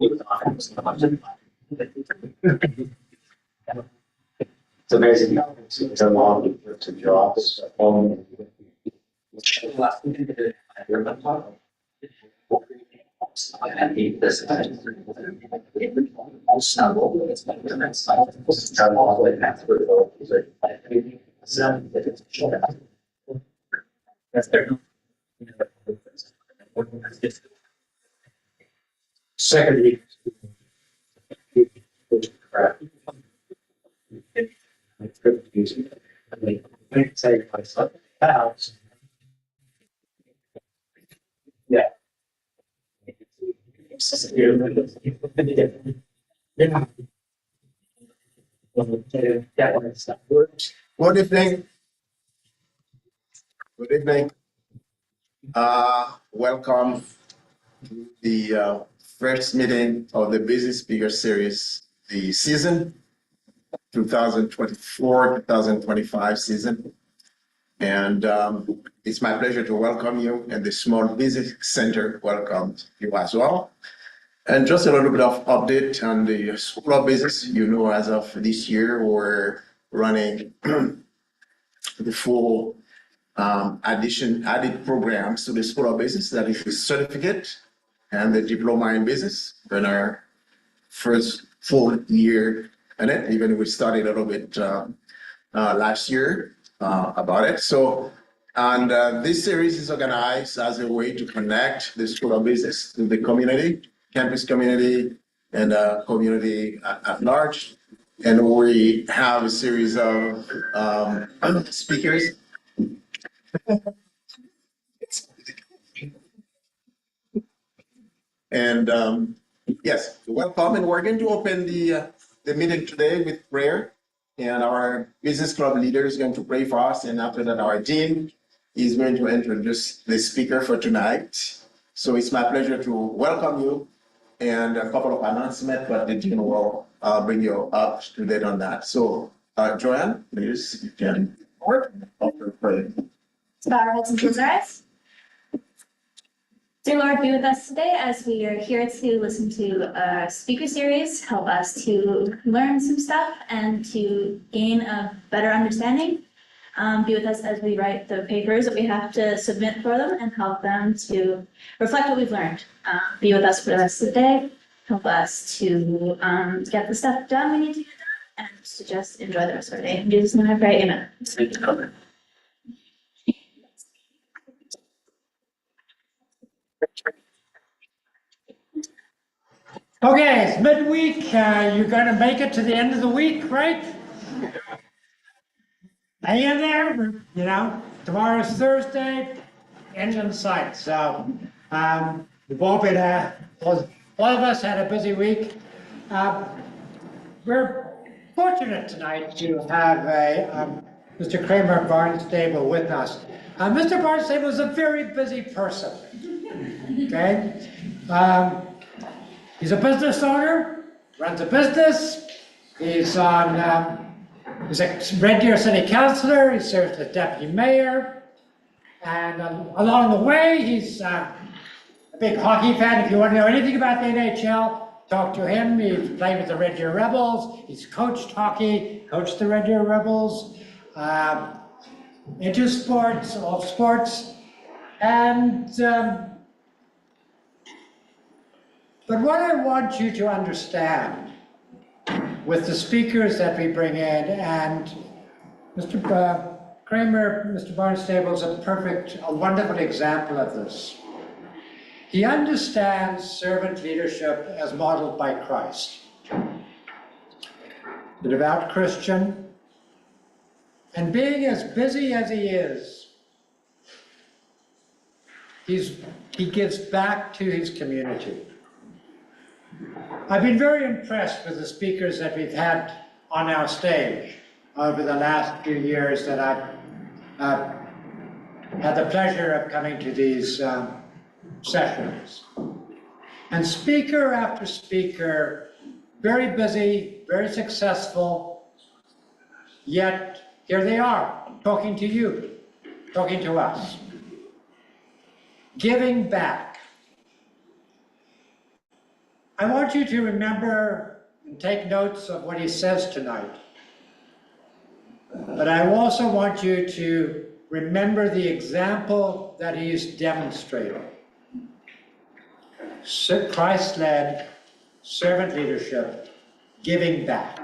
It's amazing. It's a long to jobs. And eat this. Secondly, say myself, yeah. Good evening. Good evening. Welcome to the first meeting of the Busy Speaker Series, the season 2024-2025 season. And it's my pleasure to welcome you, and the Small Business Center welcomes you as well. And just a little bit of update on the School of Business. You know, as of this year, we're running the full added programs to the School of Business, that is the certificate and the diploma in business in our first full year in it, even if we started a little bit last year about it. So, and this series is organized as a way to connect the School of Business to the community, campus community, and community at large. And we have a series of speakers. And yes, welcome. And we're going to open the meeting today with prayer. And our business club leader is going to pray for us. And after that, our dean is going to introduce the speaker for tonight. So it's my pleasure to welcome you, and a couple of announcements, but the dean will bring you up to date on that. So Joanne, please, you can pray. So bow our heads and close our eyes. Dear Lord, be with us today as we are here to listen to a speaker series, help us to learn some stuff and to gain a better understanding. Be with us as we write the papers that we have to submit for them and help them to reflect what we've learned. Be with us for the rest of the day. Help us to get the stuff done we need to get done and to just enjoy the rest of our day. In Jesus' name I pray, amen. Okay, it's midweek. You're going to make it to the end of the week, right? Hang in there. You know, tomorrow's Thursday, end in sight. So we've all been, all of us had a busy week. We're fortunate tonight to have Mr. Kraymer of Barnstable with us. Mr. Barnstable is a very busy person. Okay. He's a business owner, runs a business. He's a Red Deer City Councilor. He serves as deputy mayor. And along the way, he's a big hockey fan. If you want to know anything about the NHL, talk to him. He's played with the Red Deer Rebels. He's coached hockey, coached the Red Deer Rebels, into sports, all sports. And but what I want you to understand with the speakers that we bring in, and Mr. Kraymer, Mr. Barnstable is a wonderful example of this. He understands servant leadership as modeled by Christ. The devout Christian, and being as busy as he is, he gives back to his community. I've been very impressed with the speakers that we've had on our stage over the last few years that I've had the pleasure of coming to these sessions. And speaker after speaker, very busy, very successful, yet here they are, talking to you, talking to us, giving back. I want you to remember and take notes of what he says tonight. But I also want you to remember the example that he's demonstrating. Christ-led servant leadership, giving back. Do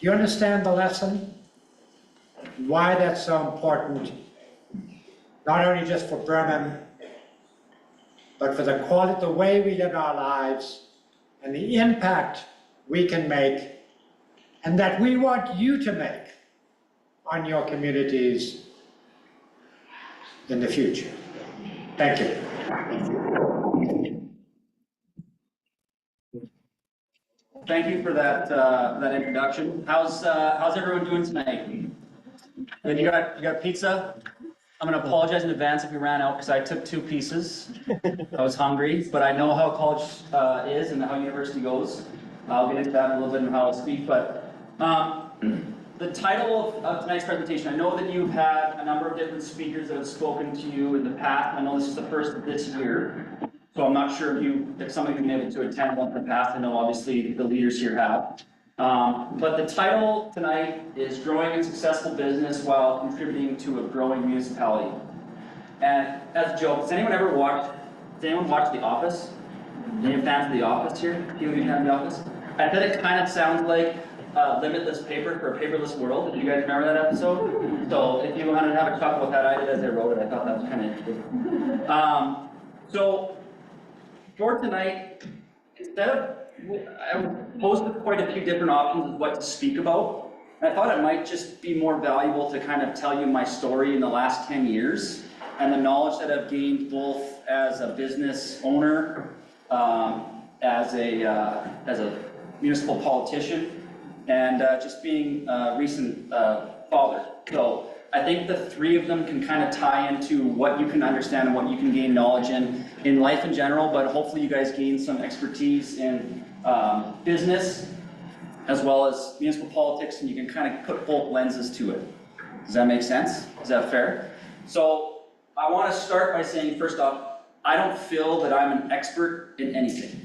you understand the lesson? Why that's so important, not only just for Burman, but for the way we live our lives and the impact we can make and that we want you to make on your communities in the future. Thank you. Thank you for that introduction. How's everyone doing tonight? Good. You got pizza? I'm gonna apologize in advance if we ran out because I took 2 pieces. I was hungry, but I know how college is and how university goes. I'll get into that in a little bit and how I'll speak. But the title of tonight's presentation, I know that you've had a number of different speakers that have spoken to you in the past. I know this is the first of this year. So I'm not sure if some of you have been able to attend one in the past. I know obviously the leaders here have. But the title tonight is Growing a Successful Business While Contributing to a Growing Municipality. And as a joke, has anyone watched The Office? Any fans of The Office here? Any of you fans of The Office? I bet it kind of sounds like Limitless Paper for a Paperless World. Did you guys remember that episode? So if you wanted to have a chuckle with that, I did as I wrote it. I thought that was kind of interesting. So for tonight, I posted quite a few different options of what to speak about. And I thought it might just be more valuable to kind of tell you my story in the last 10 years and the knowledge that I've gained both as a business owner, as a municipal politician, and just being a recent father. So I think the 3 of them can kind of tie into what you can understand and what you can gain knowledge in life in general, but hopefully you guys gain some expertise in business as well as municipal politics, and you can kind of put both lenses to it. Does that make sense? Is that fair? So I want to start by saying, first off, I don't feel that I'm an expert in anything.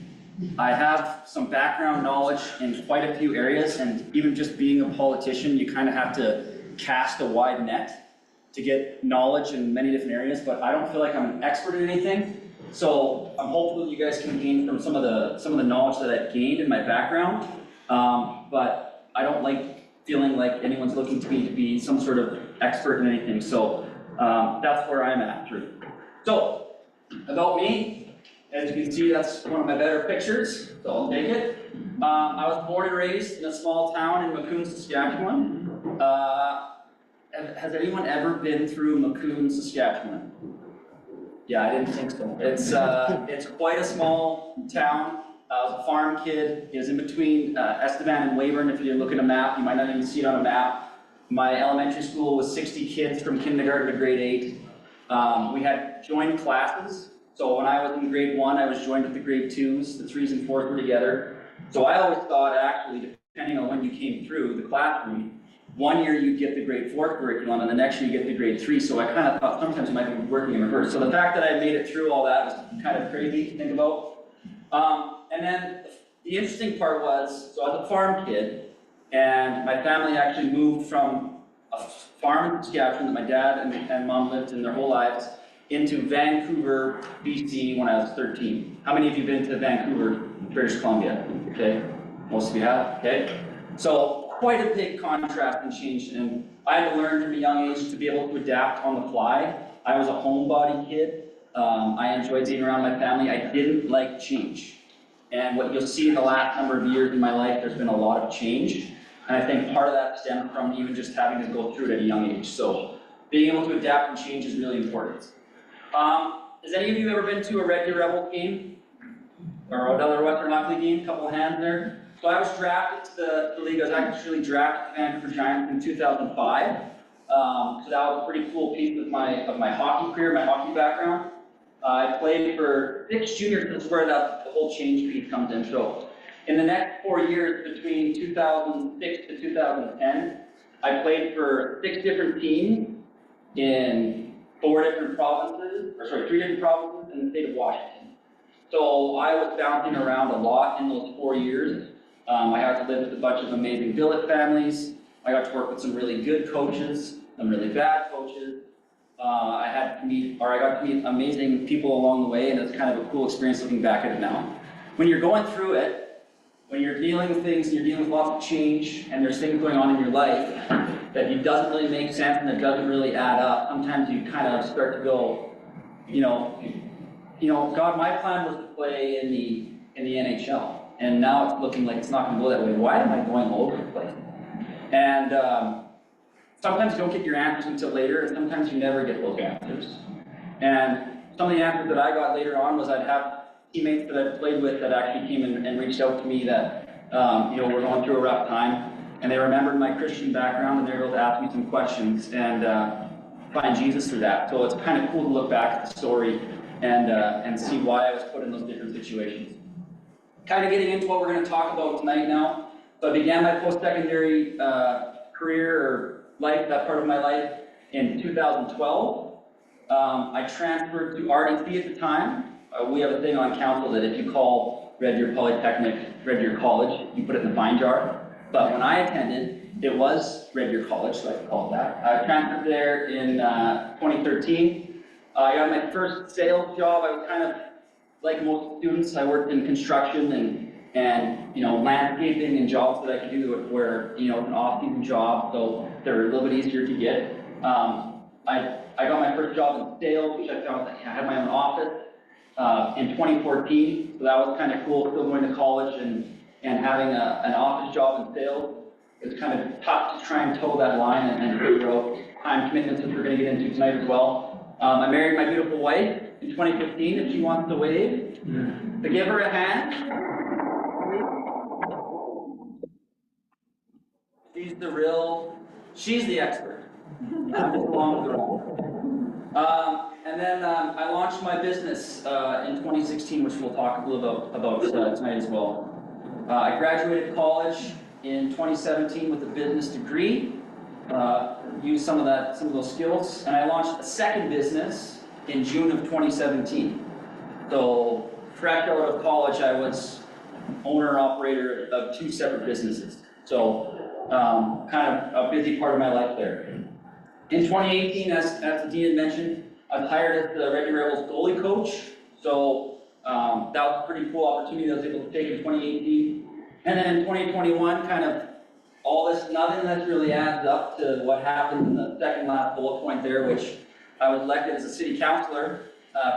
I have some background knowledge in quite a few areas, and even just being a politician, you kind of have to cast a wide net to get knowledge in many different areas, but I don't feel like I'm an expert in anything. So I'm hopeful you guys can gain from some of the knowledge that I've gained in my background, but I don't like feeling like anyone's looking to me to be some sort of expert in anything. So that's where I'm at through. So about me, as you can see, that's one of my better pictures, so I'll take it. I was born and raised in a small town in Macomb, Saskatchewan. Has anyone ever been through Macomb, Saskatchewan? Yeah, I didn't think so. It's quite a small town. I was a farm kid. It was in between Estevan and Weyburn. If you look at a map, you might not even see it on a map. My elementary school was 60 kids from kindergarten to grade 8. We had joined classes. So when I was in grade 1, I was joined with the grade 2s. The 3s and 4s were together. So I always thought, actually, depending on when you came through the classroom, one year you'd get the grade 4 curriculum, and the next year you get the grade 3. So I kind of thought sometimes it might be working in reverse. So the fact that I made it through all that was kind of crazy to think about. And then the interesting part was, so I was a farm kid, and my family actually moved from a farm in Saskatchewan that my dad and mom lived in their whole lives into Vancouver, BC when I was 13. How many of you have been to Vancouver, British Columbia? Okay, most of you have, okay? So quite a big contrast and change, and I had to learn from a young age to be able to adapt on the fly. I was a homebody kid. I enjoyed being around my family. I didn't like change. And what you'll see in the last number of years in my life, there's been a lot of change. And I think part of that stemmed from even just having to go through it at a young age. So being able to adapt and change is really important. Has any of you ever been to a Red Deer Rebels game? Or another Western Hockey game? A couple of hands there. So I was drafted to the league. I was actually drafted to the Vancouver Giants in 2005. So that was a pretty cool piece of my hockey career, my hockey background. I played for 6 juniors. This is where the whole change piece comes in. So in the next 4 years, between 2006 to 2010, I played for 6 different teams in 3 different provinces in the state of Washington. So I was bouncing around a lot in those 4 years. I got to live with a bunch of amazing billet families. I got to work with some really good coaches, some really bad coaches. I got to meet amazing people along the way, and it's kind of a cool experience looking back at it now. When you're going through it, when you're dealing with things, and you're dealing with lots of change, and there's things going on in your life that it doesn't really make sense and it doesn't really add up, sometimes you kind of start to go, God, my plan was to play in the NHL, and now it's looking like it's not going to go that way. Why am I going all over the place? And sometimes you don't get your answers until later, and sometimes you never get those answers. And some of the answers that I got later on was I'd have teammates that I played with that actually came and reached out to me that, were going through a rough time, and they remembered my Christian background, and they were able to ask me some questions and find Jesus through that. So it's kind of cool to look back at the story and see why I was put in those different situations. Kind of getting into what we're going to talk about tonight now. So I began my post-secondary career or life, that part of my life, in 2012. I transferred to RDC at the time. We have a thing on council that if you call Red Deer Polytechnic Red Deer College, you put it in the fine jar. But when I attended, it was Red Deer College, so I call it that. I transferred there in 2013. I got my first sales job. I was kind of like most students. I worked in construction and landscaping and jobs that I could do where an off-season job, so they're a little bit easier to get. I got my first job in sales, which I found I had my own office in 2014. So that was kind of cool, still going to college and having an office job in sales. It's kind of tough to try and toe that line and figure out time commitments, which we're going to get into tonight as well. I married my beautiful wife in 2015, if she wants to wave. To give her a hand. She's the expert. I'm just along with the rest. And then I launched my business in 2016, which we'll talk a little about tonight as well. I graduated college in 2017 with a business degree. Used some of those skills, and I launched a second business in June of 2017. So fresh out of college, I was owner-operator of 2 separate businesses. So kind of a busy part of my life there. In 2018, as the Dean had mentioned, I was hired as the Red Deer Rebels goalie coach. So that was a pretty cool opportunity I was able to take in 2018. And then in 2021, kind of nothing that really adds up to what happened in the second last bullet point there, which I was elected as a city councilor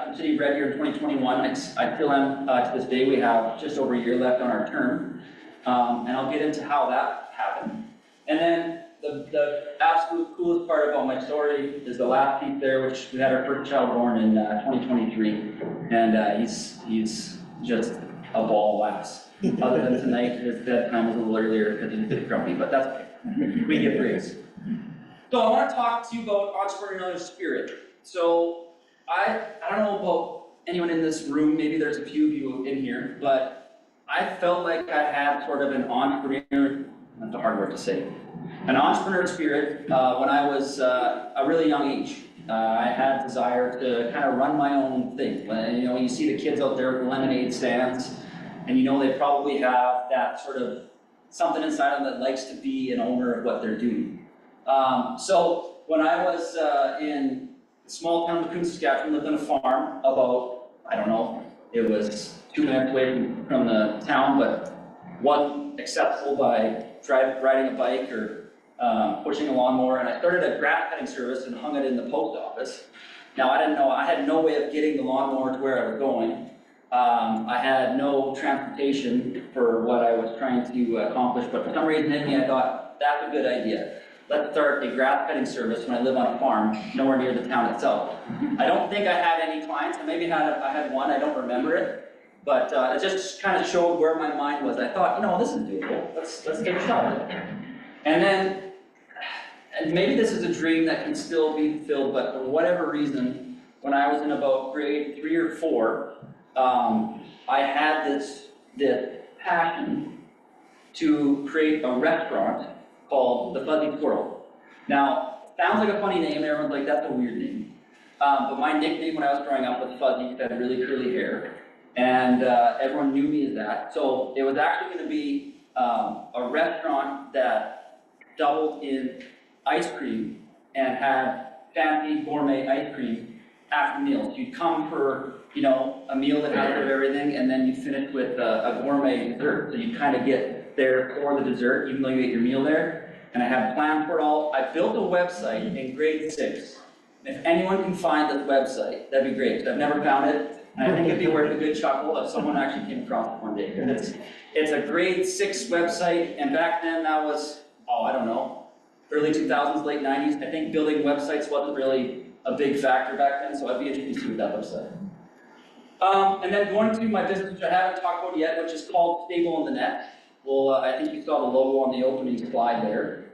from City of Red Deer in 2021. I still am to this day. We have just over a year left on our term. And I'll get into how that happened. And then the absolute coolest part about my story is the last piece there, which we had our first child born in 2023. And he's just a ball of laughs. Other than tonight, his bedtime was a little earlier because he's a bit grumpy, but that's okay. We give grace. So I want to talk to you about entrepreneurial spirit. So I don't know about anyone in this room, maybe there's a few of you in here, but I felt like I had sort of an entrepreneur, that's a hard word to say, an entrepreneur spirit when I was a really young age. I had a desire to kind of run my own thing. You see the kids out there with the lemonade stands, and they probably have that sort of something inside them that likes to be an owner of what they're doing. So when I was in a small town of Saskatchewan, lived on a farm about, it was 2 minutes away from the town, but wasn't accessible by riding a bike or pushing a lawnmower. And I started a grass cutting service and hung it in the post office. Now I had no way of getting the lawnmower to where I was going. I had no transportation for what I was trying to accomplish, but for some reason in me I thought, that's a good idea. Let's start a grass cutting service when I live on a farm, nowhere near the town itself. I don't think I had any clients, maybe I had one, I don't remember it, but it just kind of showed where my mind was. I thought, this is doable, let's get started. And maybe this is a dream that can still be fulfilled, but for whatever reason, when I was in about grade 3 or 4, I had this passion to create a restaurant called the Fuzzy Squirrel. Now, it sounds like a funny name, and everyone's like, that's a weird name. But my nickname when I was growing up was Fuzzy, because I had really curly hair. and everyone knew me as that. So it was actually going to be a restaurant that doubled in ice cream and had fancy gourmet ice cream after meals. You'd come for, you know, a meal that had a bit of everything, and then you'd finish with a gourmet dessert. So you kind of get there for the dessert, even though you ate your meal there. And I had planned for it all. I built a website in grade 6. If anyone can find this website, that'd be great. I've never found it, and I think it'd be worth a good chuckle if someone actually came across it one day. It's a grade 6 website, and back then that was, oh, I don't know, early 2000s, late 90s. I think building websites wasn't really a big factor back then, so I'd be interested to see what that looks like. And then going to my business, which I haven't talked about yet, which is called Stable on the Net. Well, I think you saw the logo on the opening slide there.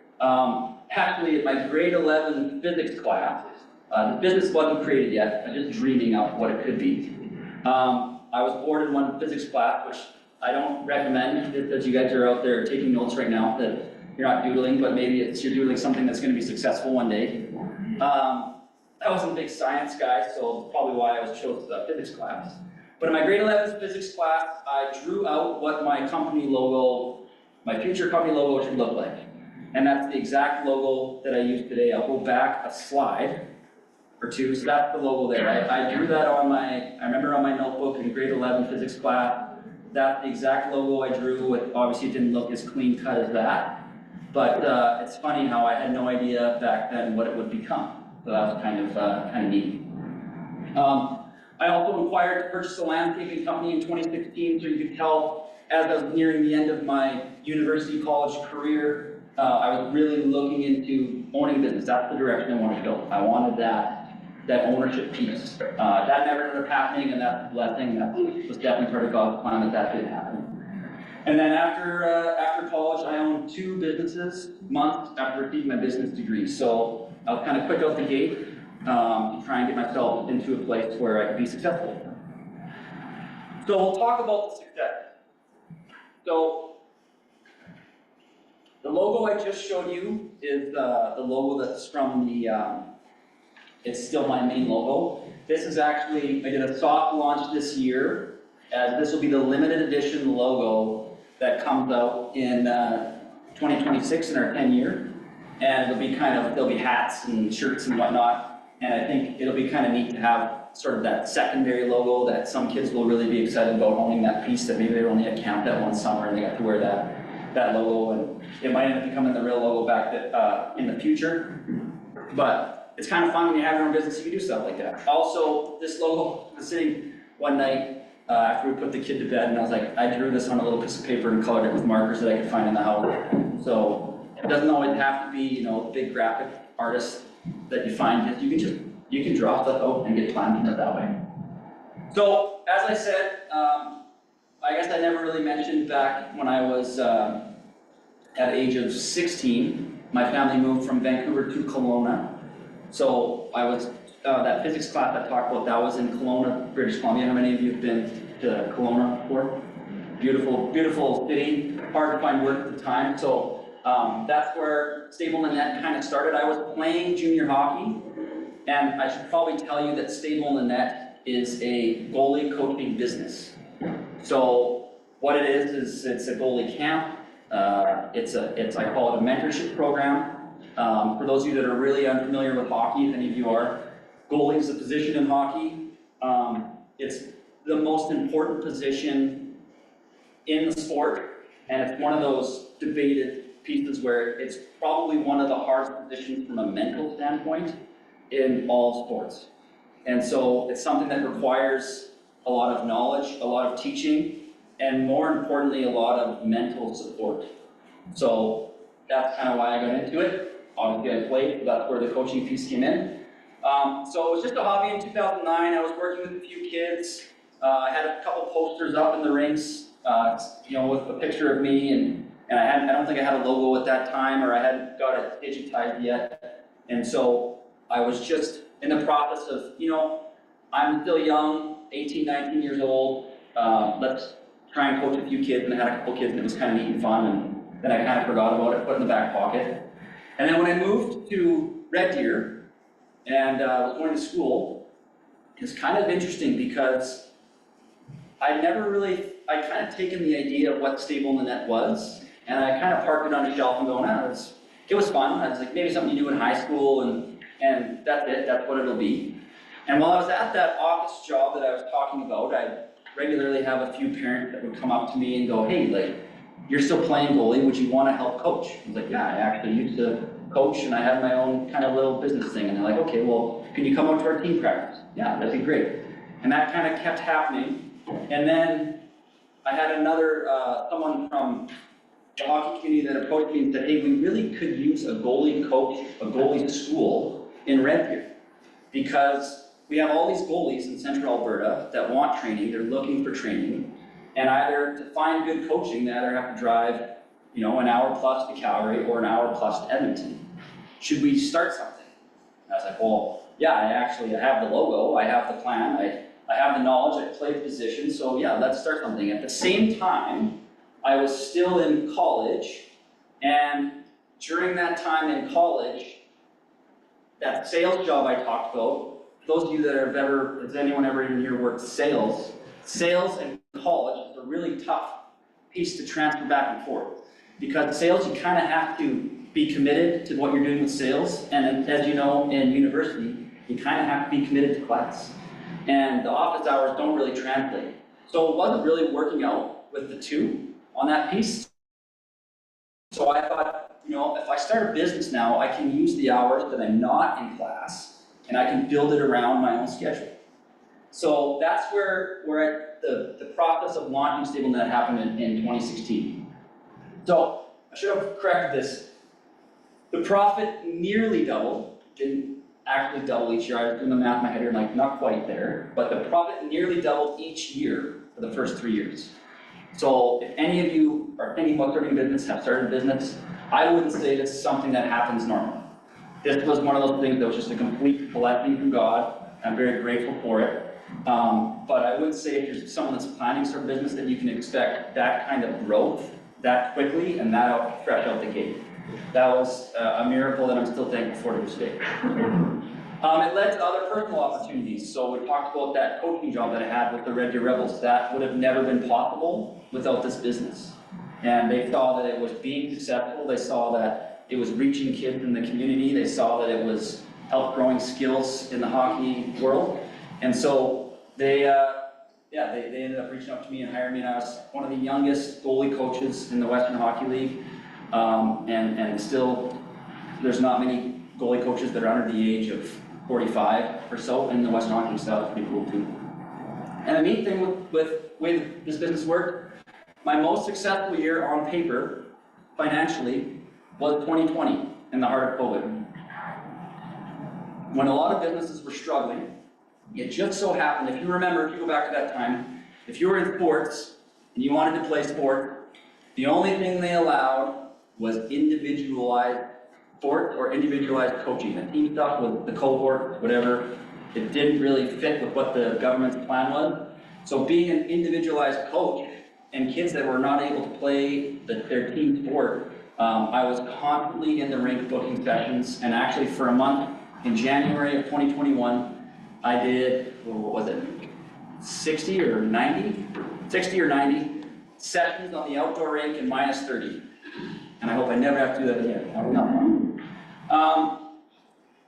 Actually, in my grade 11 physics class, the business wasn't created yet. I'm just dreaming out what it could be. I was bored in one physics class, which I don't recommend if you guys are out there taking notes right now, that you're not doodling, but maybe you're doodling something that's going to be successful one day. I wasn't a big science guy, so probably why I was chosen to physics class. But in my grade 11 physics class, I drew out what my company logo, my future company logo should look like. And that's the exact logo that I use today. I'll go back a slide or two, so that's the logo there. I drew that on I remember on my notebook in grade 11 physics class. That's the exact logo I drew. Obviously it didn't look as clean cut as that. But it's funny how I had no idea back then what it would become. So that was kind of neat. I also inquired to purchase a landscaping company in 2016, so you could tell as I was nearing the end of my university college career, I was really looking into owning business. That's the direction I wanted to go. I wanted that ownership piece. That never ended up happening, and that's a blessing. That was definitely part of God's plan that didn't happen. And then after college, I owned 2 businesses months after receiving my business degree. So I was kind of quick out the gate to try and get myself into a place where I could be successful. So we'll talk about the success. So the logo I just showed you is the logo that's from it's still my main logo. This is actually, I did a soft launch this year, as this will be the limited edition logo that comes out in 2026 in our 10 year. And there'll be hats and shirts and whatnot. And I think it'll be kind of neat to have sort of that secondary logo that some kids will really be excited about owning that piece that maybe they were only at camp that one summer and they got to wear that logo. And it might end up becoming the real logo back in the future. But it's kind of fun when you have your own business, you can do stuff like that. Also, this logo, I was sitting one night after we put the kid to bed and I was like, I drew this on a little piece of paper and colored it with markers that I could find in the house. So it doesn't always have to be, you know, big graphic artist that you find. You can draw stuff out and get planned in it that way. So, as I said, I guess I never really mentioned back when I was at the age of 16, my family moved from Vancouver to Kelowna. So I was, that physics class I talked about, that was in Kelowna, British Columbia. How many of you have been to Kelowna before? Beautiful, beautiful city, hard to find work at the time. So that's where Stable on the Net kind of started. I was playing junior hockey, and I should probably tell you that Stable on the Net is a goalie coaching business. So what it is it's a goalie camp. I call it a mentorship program. For those of you that are really unfamiliar with hockey, if any of you are, goalie is a position in hockey. It's the most important position in the sport, and it's one of those debated pieces where it's probably one of the hardest positions from a mental standpoint in all sports. And so it's something that requires a lot of knowledge, a lot of teaching, and more importantly, a lot of mental support. So that's kind of why I got into it. Obviously I played, but that's where the coaching piece came in. So it was just a hobby in 2009. I was working with a few kids. I had a couple posters up in the rinks, you know, with a picture of me, and I don't think I had a logo at that time, or I hadn't got it digitized yet. And so I was just in the process of, you know, I'm still young, 18, 19 years old. Let's try and coach a few kids, and I had a couple kids, and it was kind of neat and fun, and then I kind of forgot about it, put it in the back pocket. And then when I moved to Red Deer and was going to school, it's kind of interesting because I kind of taken the idea of what Stable in the Net was, and I kind of parked it on a shelf and going, it was fun. I was like, maybe something you do in high school, and that's it, that's what it'll be. And while I was at that office job that I was talking about, I regularly have a few parents that would come up to me and go, hey, like, you're still playing goalie, would you want to help coach? I was like, yeah, I actually used to coach and I had my own kind of little business thing. And they're like, okay, well, can you come out to our team practice? Yeah, that'd be great. And that kind of kept happening. And then I had another, someone from the hockey community that approached me and said, hey, we really could use a goalie coach, a goalie school in Red Deer. Because we have all these goalies in central Alberta that want training, they're looking for training. And either to find good coaching, they either have to drive, an hour plus to Calgary or an hour plus to Edmonton. Should we start something? And I was like, well, yeah, I have the logo, I have the plan, I have the knowledge, I play the position, so yeah, let's start something. At the same time, I was still in college, and during that time in college, that sales job I talked about, those of you that has anyone ever in here worked sales and college is a really tough piece to transfer back and forth. Because sales, you kind of have to be committed to what you're doing with sales, and as you know, in university, you kind of have to be committed to class. And the office hours don't really translate. So it wasn't really working out with the two on that piece. So I thought, if I start a business now, I can use the hours that I'm not in class, and I can build it around my own schedule. So that's where the process of launching StableNet happened in 2016. So I should have corrected this. The profit nearly doubled, didn't actually double each year. I was doing the math in my head here, like not quite there, but the profit nearly doubled each year for the first 3 years. So if any of you are thinking about starting a business, have started a business, I wouldn't say this is something that happens normally. This was one of those things that was just a complete blessing from God. I'm very grateful for it. But I would say if you're someone that's planning to start a business, that you can expect that kind of growth that quickly and that out fresh out the gate. That was a miracle that I'm still thankful for to this day. It led to other personal opportunities. So we talked about that coaching job that I had with the Red Deer Rebels. That would have never been possible without this business. And they saw that it was being successful. They saw that it was reaching kids in the community. They saw that it was help growing skills in the hockey world. And so they ended up reaching out to me and hiring me. And I was one of the youngest goalie coaches in the Western Hockey League. And still, there's not many goalie coaches that are under the age of 45 or so in the Western Hockey League, so that was pretty cool too. And the neat thing with this business work, my most successful year on paper, financially, was 2020 in the heart of COVID. When a lot of businesses were struggling, it just so happened, if you remember, if you go back to that time, if you were in sports and you wanted to play sport, the only thing they allowed was individualized sport or individualized coaching. The team stuff with the cohort, whatever, it didn't really fit with what the government's plan was. So being an individualized coach and kids that were not able to play their team sport, I was constantly in the rink booking sessions, and actually for a month in January of 2021, I did, what was it, 60 or 90 sessions on the outdoor rink in -30. And I hope I never have to do that again. That was not fun.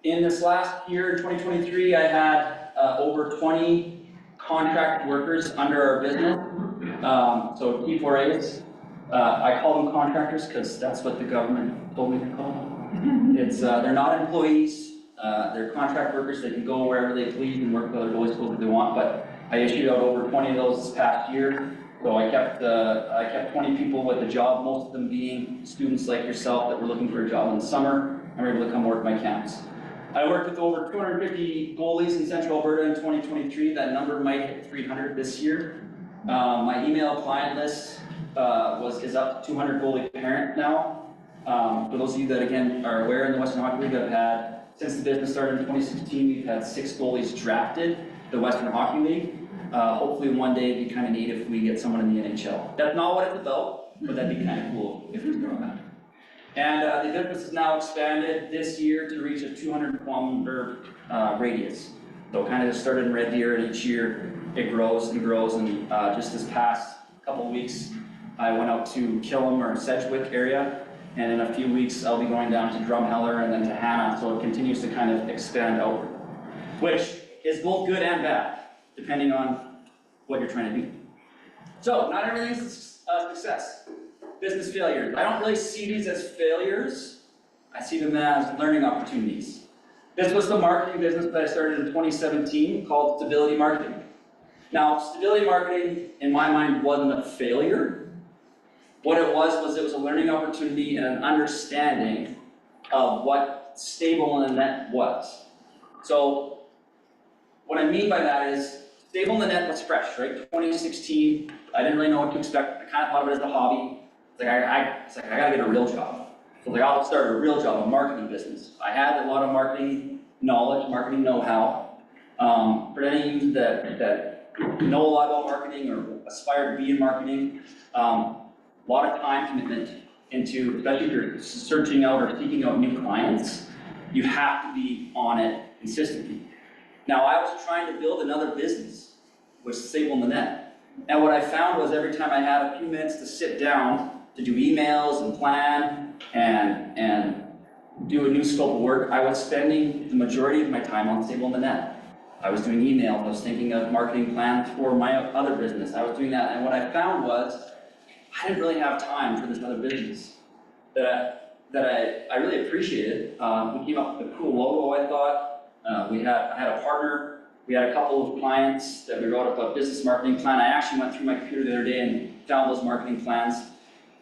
In this last year, in 2023, I had over 20 contract workers under our business. So T4As, I call them contractors because that's what the government told me to call them. They're not employees. They're contract workers. They can go wherever they please and work with other goalie schools if they want, but I issued out over 20 of those this past year. So I kept 20 people with a job, most of them being students like yourself that were looking for a job in the summer and were able to come work my camps. I worked with over 250 goalies in Central Alberta in 2023. That number might hit 300 this year. My email client list is up to 200 goalie parent now. For those of you that again are aware, in the Western Hockey League, I've had, since the business started in 2016, we've had 6 goalies drafted the Western Hockey League. Hopefully one day it'd be kind of neat if we get someone in the NHL. That's not what it's about, but that'd be kind of cool if it's going on. And the business has now expanded this year to reach a 200-kilometer radius. So kind of just started in Red Deer, and each year it grows and grows. And just this past couple of weeks, I went out to Killam or Sedgwick area, and in a few weeks I'll be going down to Drumheller and then to Hannah, so it continues to kind of expand outward, which is both good and bad, depending on what you're trying to do. So, not everything's a success. Business failures. I don't really see these as failures, I see them as learning opportunities. This was the marketing business that I started in 2017 called Stability Marketing. Now, Stability Marketing, in my mind, wasn't a failure. What it was a learning opportunity and an understanding of what stable in the net was. So, what I mean by that is, stable in the net was fresh, right? 2016, I didn't really know what to expect. I kind of thought of it as a hobby. It's like, I gotta get a real job. So like, I'll start a real job, a marketing business. I had a lot of marketing knowledge, marketing know-how. For any of you that know a lot about marketing or aspire to be in marketing, a lot of time commitment into, especially if you're searching out or seeking out new clients, you have to be on it consistently. Now, I was trying to build another business, which is stable in the net. And what I found was every time I had a few minutes to sit down to do emails and plan and do a new scope of work, I was spending the majority of my time on stable in the net. I was doing emails, I was thinking of marketing plans for my other business. I was doing that, and what I found was I didn't really have time for this other business that I really appreciated. We came up with a cool logo, I thought. I had a partner. We had a couple of clients that we wrote up a business marketing plan. I actually went through my computer the other day and found those marketing plans.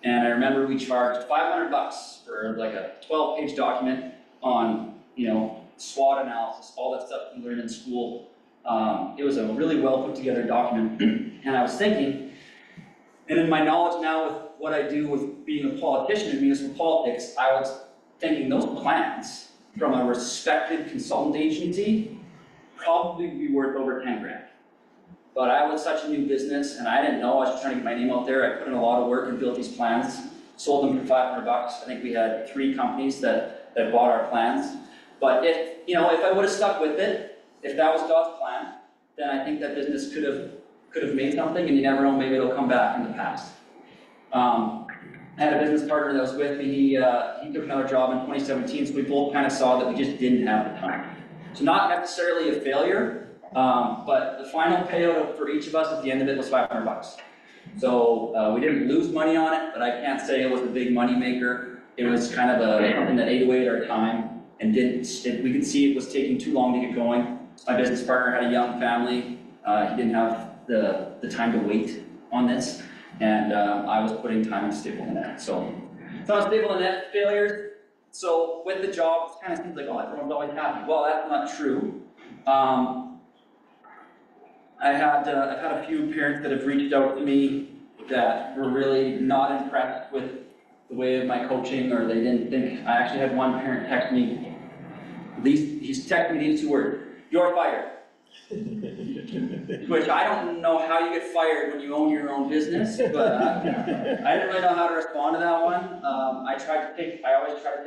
And I remember we charged $500 for like a 12-page document on, SWOT analysis, all that stuff we learned in school. It was a really well put together document. And I was thinking, and in my knowledge now with what I do with being a politician in municipal politics, I was thinking those plans from a respected consultant agency probably be worth over 10 grand. But I was such a new business and I didn't know, I was just trying to get my name out there. I put in a lot of work and built these plans, sold them for $500. I think we had 3 companies that bought our plans. But if I would have stuck with it, if that was God's plan, then I think that business could have made something, and you never know, maybe it'll come back in the past. I had a business partner that was with me, he took another job in 2017, so we both kind of saw that we just didn't have the time. So not necessarily a failure, but the final payout for each of us at the end of it was $500. So we didn't lose money on it, but I can't say it was a big money maker. It was kind of something that ate away at our time, and we could see it was taking too long to get going. My business partner had a young family. He didn't have the time to wait on this, and I was putting time into stable in the net. So I was stable in the net failures. So with the job, it kind of seems like, oh, everyone's always happy. Well, that's not true. I've had a few parents that have reached out to me that were really not impressed with the way of my coaching, or they didn't think. I actually had one parent text me. He's texted me these 2 words: "You're fired." Which I don't know how you get fired when you own your own business, but I didn't really know how to respond to that one. I always try to take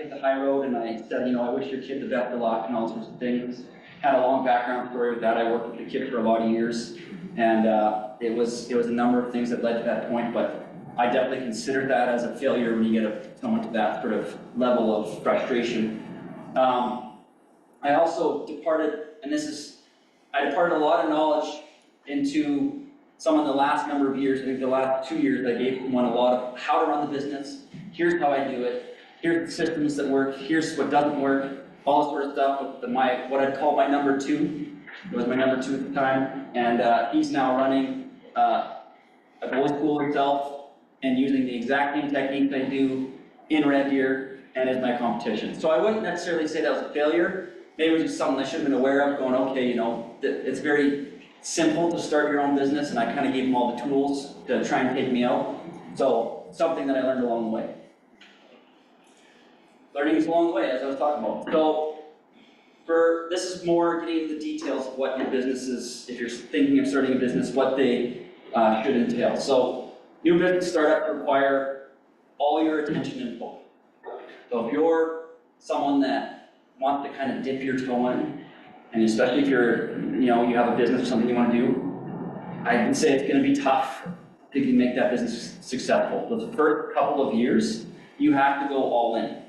the high road, and I said, I wish your kid the best of luck and all sorts of things. Had a long background story with that. I worked with the kid for a lot of years, and it was a number of things that led to that point, but I definitely consider that as a failure when you get someone to that sort of level of frustration. I also departed, I departed a lot of knowledge into some of the last number of years. I think the last 2 years I gave someone a lot of how to run the business. Here's how I do it. Here's the systems that work. Here's what doesn't work. All this sort of stuff with what I'd call my number 2. It was my number 2 at the time. And he's now running a boys' school himself and using the exact same techniques I do in Red Deer and is my competition. So I wouldn't necessarily say that was a failure. Maybe it was just something I should have been aware of, going, okay, it's very simple to start your own business, and I kind of gave him all the tools to try and take me out. So, something that I learned along the way. Learning is along the way, as I was talking about. So, this is more getting into the details of what your business is, if you're thinking of starting a business, what they should entail. So, new business startup require all your attention and focus. So, if you're someone that wants to kind of dip your toe in, and especially if you have a business or something you want to do, I would say it's gonna be tough to make that business successful. The first couple of years, you have to go all in.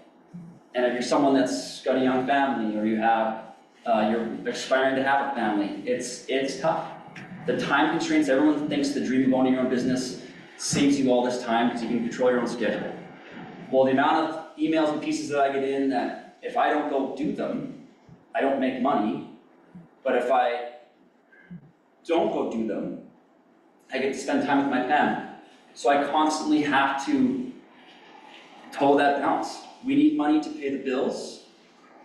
And if you're someone that's got a young family, or you have, you're aspiring to have a family, it's tough. The time constraints, everyone thinks the dream of owning your own business saves you all this time because you can control your own schedule. Well, the amount of emails and pieces that I get in that if I don't go do them, I don't make money. But if I don't go do them, I get to spend time with my family. So I constantly have to toe that balance. We need money to pay the bills.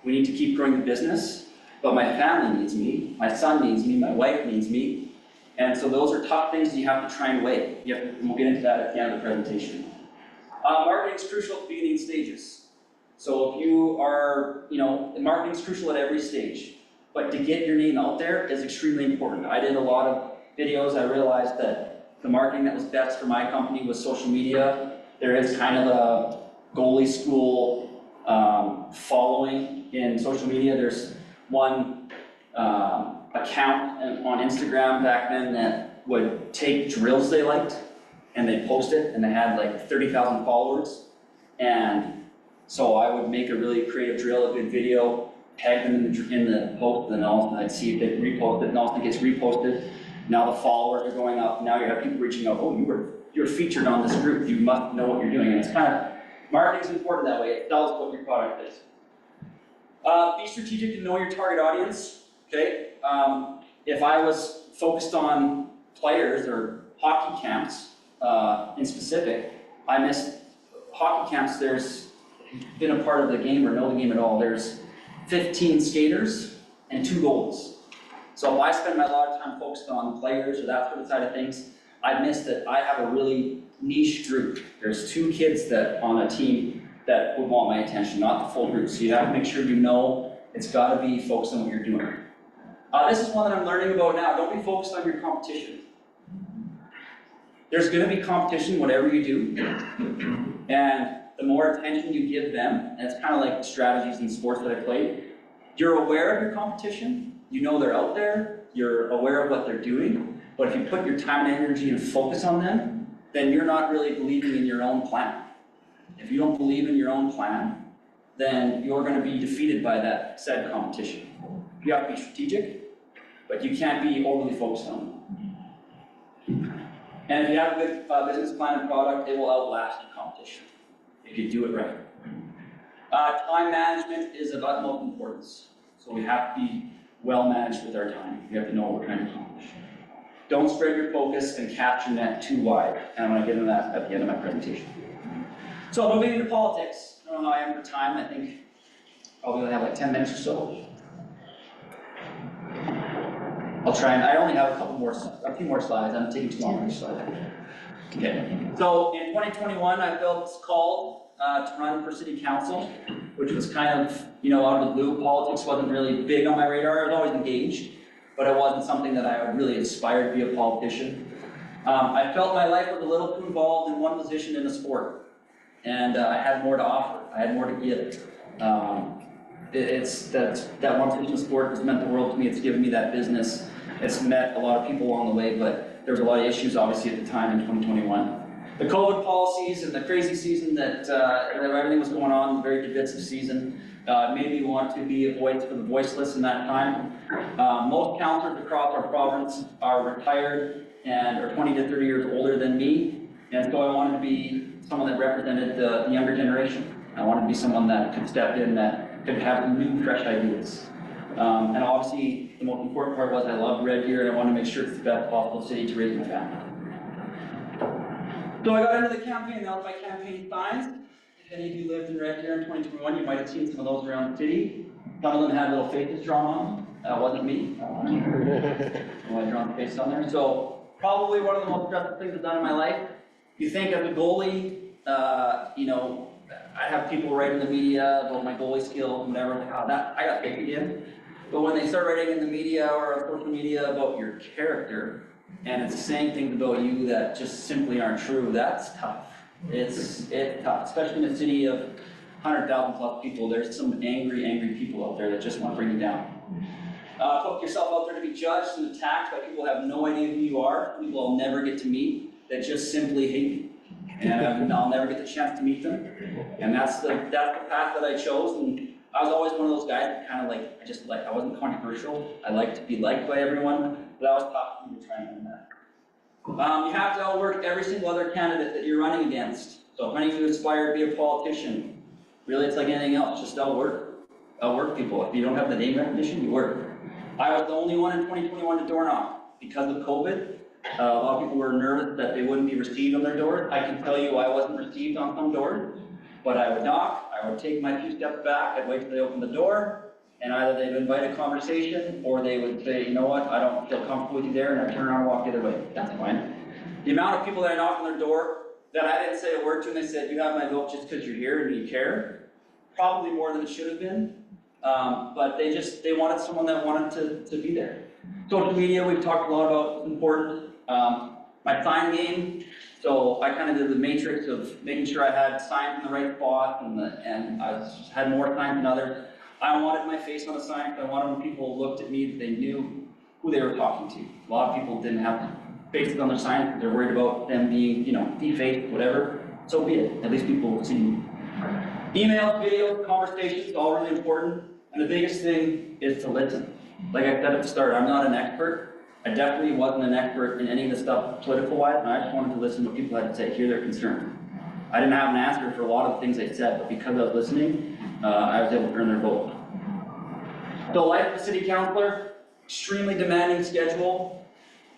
We need to keep growing the business, but my family needs me, my son needs me, my wife needs me. And so those are tough things that you have to try and weigh. We'll get into that at the end of the presentation. Marketing is crucial at the beginning stages. So if you are, marketing is crucial at every stage, but to get your name out there is extremely important. I did a lot of videos. I realized that the marketing that was best for my company was social media. There is kind of a goalie school following in social media. There's one account on Instagram back then that would take drills they liked and they'd post it, and they had like 30,000 followers. And so I would make a really creative drill, a good video, tag them in the post, and then I'd see if they repost it, and also it gets reposted. Now the followers are going up. Now you have people reaching out, oh, you're featured on this group, you must know what you're doing. And it's kind of, marketing is important that way. It tells what your product is. Be strategic and know your target audience, okay? If I was focused on players or hockey camps in specific, I missed hockey camps. There's been a part of the game or know the game at all. There's 15 skaters and 2 goals. So if I spend a lot of time focused on players or that sort of side of things, I missed that I have a really niche group. There's 2 kids that on a team that would want my attention, not the full group. So you have to make sure you know it's got to be focused on what you're doing. This is one that I'm learning about now. Don't be focused on your competition. There's going to be competition whatever you do, and the more attention you give them, and it's kind of like the strategies in sports that I played, you're aware of your competition, you know they're out there, you're aware of what they're doing, but if you put your time and energy and focus on them, then you're not really believing in your own plan. If you don't believe in your own plan, then you're going to be defeated by that said competition. You have to be strategic, but you can't be overly focused on them. And if you have a good business plan and product, it will outlast the competition if you do it right. Time management is of utmost importance. So we have to be well managed with our time. We have to know what we're trying to accomplish. Don't spread your focus and cast your net too wide. And I'm going to get into that at the end of my presentation. So moving into politics. I don't know how I am for time. I think probably only have like 10 minutes or so. I'll try and, I only have a few more slides. I'm taking too long for each slide. Okay. So in 2021, I felt called to run for city council, which was kind of, out of the blue. Politics wasn't really big on my radar. I was always engaged, but it wasn't something that I really aspired to be a politician. I felt my life was a little too involved in one position in a sport, and I had more to offer. I had more to give. It's that one position in sport has meant the world to me. It's given me that business. It's met a lot of people along the way, but there was a lot of issues obviously at the time in 2021. The COVID policies and the crazy season that everything was going on, the very divisive season, made me want to be a voice for the voiceless in that time. Most councillors across our province are retired and are 20 to 30 years older than me, and so I wanted to be someone that represented the younger generation. I wanted to be someone that could step in, that could have new, fresh ideas. And obviously, the most important part was I loved Red Deer, and I wanted to make sure it's the best possible city to raise my family. So I got into the campaign. That was my campaign signs. If any of you lived in Red Deer in 2021, you might have seen some of those around the city. Some of them had little faces drawn on them. That wasn't me. I drawn the face on there. So probably one of the most stressful things I've done in my life. You think as a goalie, I have people write in the media about my goalie skills and whatever, like, I got fake again. But when they start writing in the media or on social media about your character, and it's saying things about you that just simply aren't true, that's tough. It's tough, especially in a city of 100,000 plus people. There's some angry people out there that just want to bring you down. Put yourself out there to be judged and attacked by people who have no idea who you are, people I'll never get to meet, that just simply hate me. And I'll never get the chance to meet them. And that's the path that I chose. And I was always one of those guys that kind of I wasn't controversial. I liked to be liked by everyone, but I was tough to try and win that. You have to outwork every single other candidate that you're running against. So if any of you aspire to be a politician, really it's like anything else, just outwork people. If you don't have the name recognition, you work. I was the only one in 2021 to door knock. Because of COVID, a lot of people were nervous that they wouldn't be received on their door. I can tell you I wasn't received on some doors, but I would knock, I would take my few steps back, I'd wait till they opened the door, and either they'd invite a conversation, or they would say, you know what, I don't feel comfortable with you there, and I'd turn around and walk the other way. That's fine. The amount of people that I knocked on their door that I didn't say a word to, and they said, you have my vote just because you're here and you care, probably more than it should have been. But they wanted someone that wanted to be there. Social media, we've talked a lot about, it's important. My sign game, so I kind of did the matrix of making sure I had signs in the right spot, and I had more signs than others. I wanted my face on a sign, because I wanted when people looked at me that they knew who they were talking to. A lot of people didn't have faces on their signs, because they're worried about them being, defaced, whatever. So be it, at least people will see me. Emails, videos, conversations, all really important. And the biggest thing is to listen. Like I said at the start, I'm not an expert. I definitely wasn't an expert in any of the stuff political-wise, and I just wanted to listen to what people had to say, hear their concerns. I didn't have an answer for a lot of the things they said, but because I was listening, I was able to earn their vote. So life as a city councilor, extremely demanding schedule.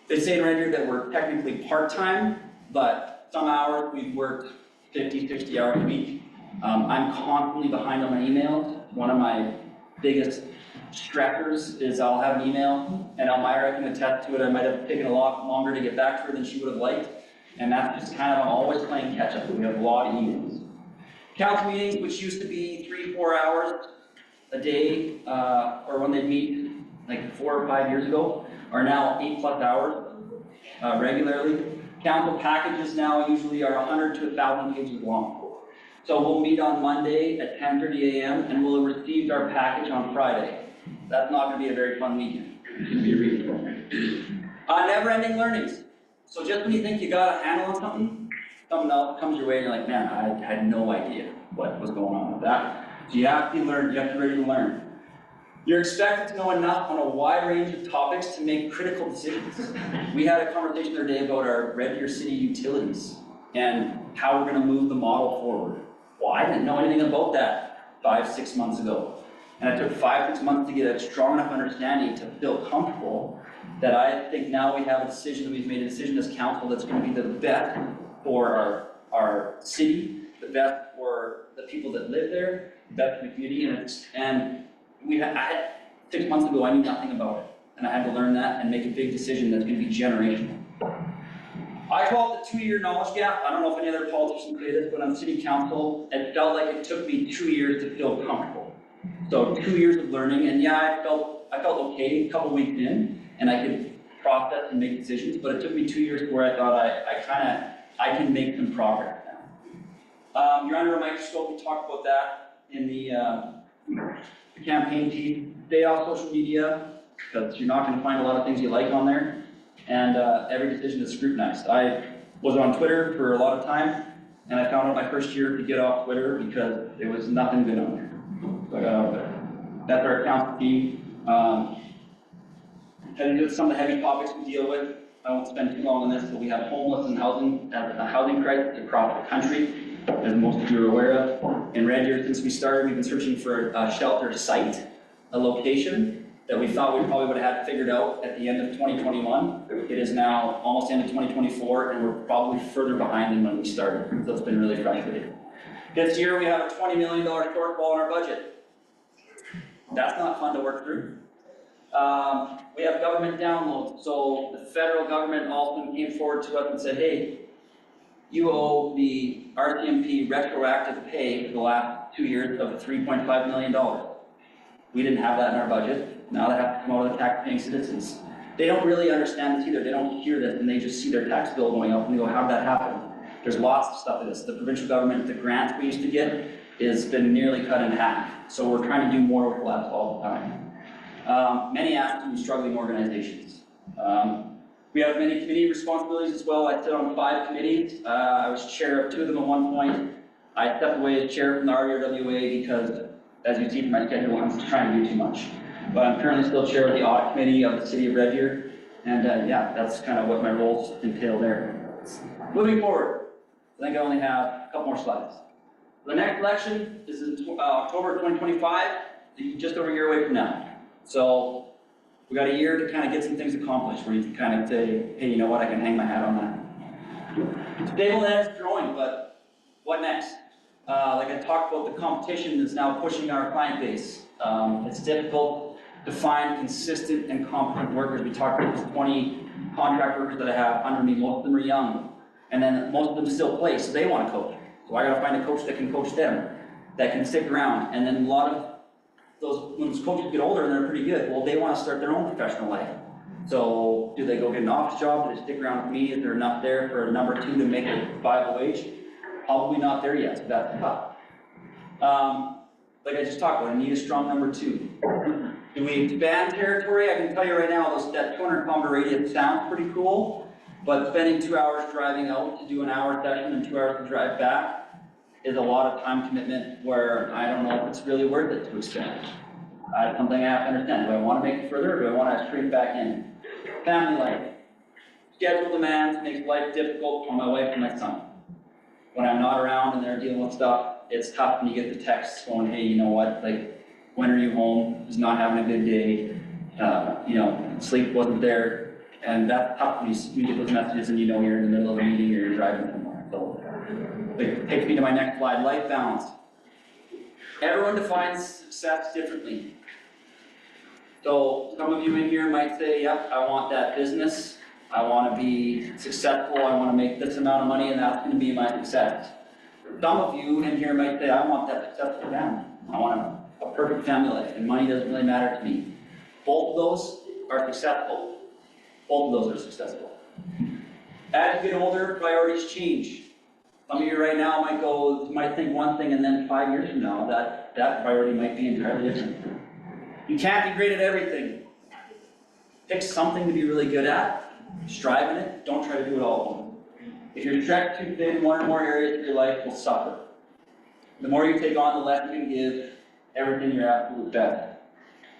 They say in Red Deer that we're technically part-time, but some hours we've worked 50, 60 hours a week. I'm constantly behind on my emails. One of my biggest stressors is I'll have an email, and Elmira can attest to it. I might have taken a lot longer to get back to her than she would have liked, and that's just kind of I'm always playing catch up. We have a lot of emails. Council meetings, which used to be 3-4 hours a day, or when they'd meet like 4 or 5 years ago, are now 8+ hours regularly. Council packages now usually are 100 to 1,000 pages long. So we'll meet on Monday at 10:30 a.m. and we'll have received our package on Friday. That's not going to be a very fun weekend. It's going to be a reading program. Never-ending learnings. So just when you think you got a handle on something else comes your way and you're like, man, I had no idea what was going on with that. So you have to learn, you have to be ready to learn. You're expected to know enough on a wide range of topics to make critical decisions. We had a conversation the other day about our Red Deer City utilities and how we're going to move the model forward. Well, I didn't know anything about that 5-6 months ago. And it took 5-6 months to get a strong enough understanding to feel comfortable that I think now we've made a decision as council that's going to be the best for our city, the best for the people that live there, the best for the community. And 6 months ago, I knew nothing about it. And I had to learn that and make a big decision that's going to be generational. I call it the 2-year knowledge gap. I don't know if any other politicians say this, but on city council, it felt like it took me 2 years to feel comfortable. So 2 years of learning, and yeah, I felt okay a couple weeks in, and I could process and make decisions, but it took me 2 years where I thought I can make some progress now. You're under a microscope, we talked about that in the campaign piece. Stay off social media, because you're not going to find a lot of things you like on there. And every decision is scrutinized. I was on Twitter for a lot of time, and I found out my first year to get off Twitter because there was nothing good on there. So I got out of there. That's our council team. Heading to some of the heavy topics we deal with. I won't spend too long on this, but we have homeless and a housing crisis across the country, as most of you are aware of. In Red Deer, since we started, we've been searching for a shelter site, a location that we thought we probably would have had figured out at the end of 2021. It is now almost end of 2024, and we're probably further behind than when we started. So it's been really frustrating. This year, we have a $20 million shortfall in our budget. That's not fun to work through. We have government downloads. So the federal government also came forward to us and said, hey, you owe the RCMP retroactive pay for the last 2 years of $3.5 million. We didn't have that in our budget. Now they have to come out of the tax-paying citizens. They don't really understand this either. They don't hear this, and they just see their tax bill going up, and they go, how'd that happen? There's lots of stuff in this. The provincial government, the grants we used to get, has been nearly cut in half. So we're trying to do more with less all the time. many asked to struggling organizations. We have many committee responsibilities as well. I sit on 5 committees. I was chair of 2 of them at one point. I stepped away as chair from the RDRWA because, as you see from my schedule, I'm trying to do too much. But I'm currently still chair of the audit committee of the city of Red Deer. And yeah, that's kind of what my roles entail there. Moving forward, I think I only have a couple more slides. The next election is in October 2025, just over a year away from now. So we got a year to kind of get some things accomplished where you can kind of say, hey, you know what, I can hang my hat on that. Stable net is growing, but what next? Like I talked about, the competition is now pushing our client base. It's difficult to find consistent and competent workers. We talked about these 20 contract workers that I have under me. Most of them are young, and then most of them still play, so they want to coach. So I got to find a coach that can coach them, that can stick around. And then a lot of those, when those coaches get older and they're pretty good, well, they want to start their own professional life. So do they go get an office job? Do they stick around with me? Is there enough there for a number 2 to make a viable wage? Probably not there yet, so that's tough. Like I just talked about, I need a strong number 2. Do we expand territory? I can tell you right now, that 200-kilometer radius sounds pretty cool, but spending 2 hours driving out to do an hour session and 2 hours to drive back is a lot of time commitment where I don't know if it's really worth it to expand. That's something I have to understand. Do I want to make it further, or do I want to shrink back in? Family life. Schedule demands makes life difficult on my wife and my son. When I'm not around and they're dealing with stuff, it's tough when you get the texts going, hey, you know what, like, when are you home? He's not having a good day. You know, sleep wasn't there. And that's tough when you get those messages and you know you're in the middle of a meeting or you're driving somewhere. So it takes me to my next slide, life balance. Everyone defines success differently. So some of you in here might say, yep, I want that business. I want to be successful. I want to make this amount of money and that's going to be my success. Some of you in here might say, I want that successful family. I want a perfect family life and money doesn't really matter to me. Both of those are successful. Both of those are successful. As you get older, priorities change. Some of you right now might think one thing and then 5 years from now, that priority might be entirely different. You can't be great at everything. Pick something to be really good at, strive in it, don't try to do it all. If you're stretched too thin, one or more areas of your life will suffer. The more you take on, the less you can give everything your absolute best.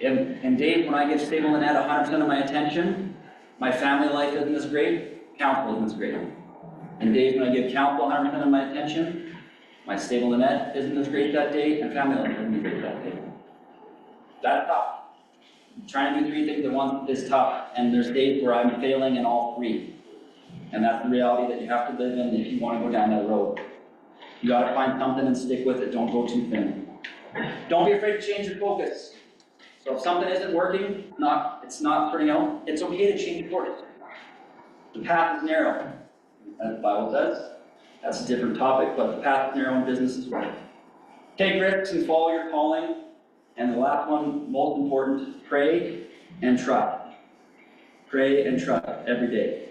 And Dave, when I give stable and net 100% of my attention, my family life isn't as great, council isn't as great. And Dave, when I give council 100% of my attention, my stable and net isn't as great that day, and family life isn't as great that day. That's tough. Trying to do 3 things at once is tough, and there's days where I'm failing in all 3. And that's the reality that you have to live in if you want to go down that road. You got to find something and stick with it, don't go too thin. Don't be afraid to change your focus. So if something isn't working, it's not turning out, it's okay to change course. The path is narrow, as the Bible says. That's a different topic, but the path is narrow in business as well. Take risks and follow your calling. And the last one, most important, pray and trust. Pray and trust every day.